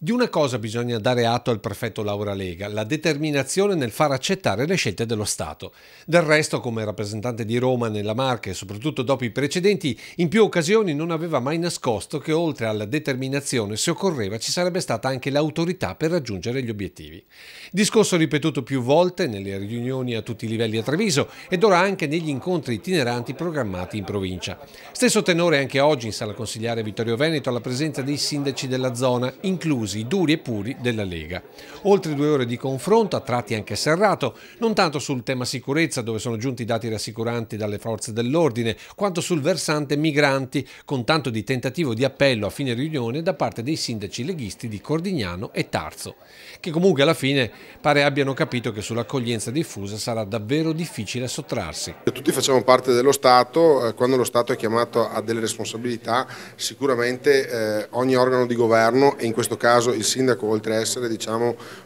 Di una cosa bisogna dare atto al prefetto Laura Lega, la determinazione nel far accettare le scelte dello Stato. Del resto, come rappresentante di Roma nella Marca e soprattutto dopo i precedenti, in più occasioni non aveva mai nascosto che oltre alla determinazione, se occorreva, ci sarebbe stata anche l'autorità per raggiungere gli obiettivi. Discorso ripetuto più volte nelle riunioni a tutti i livelli a Treviso ed ora anche negli incontri itineranti programmati in provincia. Stesso tenore anche oggi in sala consigliare Vittorio Veneto alla presenza dei sindaci della zona, inclusi i duri e puri della Lega. Oltre 2 ore di confronto, a tratti anche serrato, non tanto sul tema sicurezza, dove sono giunti dati rassicuranti dalle forze dell'ordine, quanto sul versante migranti, con tanto di tentativo di appello a fine riunione da parte dei sindaci leghisti di Cordignano e Tarso, che comunque alla fine pare abbiano capito che sull'accoglienza diffusa sarà davvero difficile sottrarsi. Tutti facciamo parte dello Stato, quando lo Stato è chiamato a delle responsabilità sicuramente ogni organo di governo, e in questo caso il sindaco, oltre a essere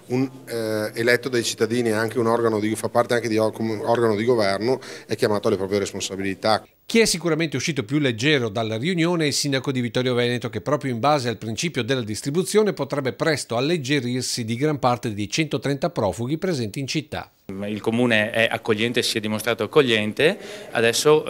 un eletto dai cittadini e anche fa parte anche di un organo di governo, è chiamato alle proprie responsabilità. Chi è sicuramente uscito più leggero dalla riunione è il sindaco di Vittorio Veneto, che proprio in base al principio della distribuzione potrebbe presto alleggerirsi di gran parte dei 130 profughi presenti in città. Il comune è accogliente, si è dimostrato accogliente, adesso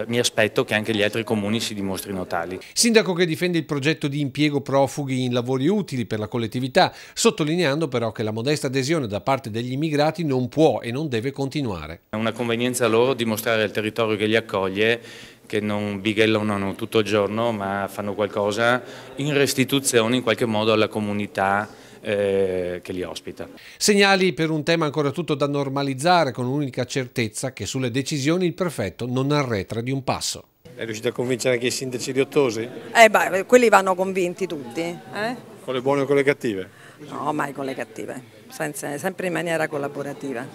mi aspetto che anche gli altri comuni si dimostrino tali. Sindaco che difende il progetto di impiego profughi in lavori utili per la collettività, sottolineando però che la modesta adesione da parte degli immigrati non può e non deve continuare. È una convenienza loro dimostrare al territorio che li accoglie che non bighellano tutto il giorno, ma fanno qualcosa in restituzione in qualche modo alla comunità che li ospita. Segnali per un tema ancora tutto da normalizzare, con l'unica certezza che sulle decisioni il prefetto non arretra di un passo. È riuscito a convincere anche i sindaci di Ottosi? Quelli vanno convinti tutti. Con le buone o con le cattive? No, mai con le cattive, sempre in maniera collaborativa.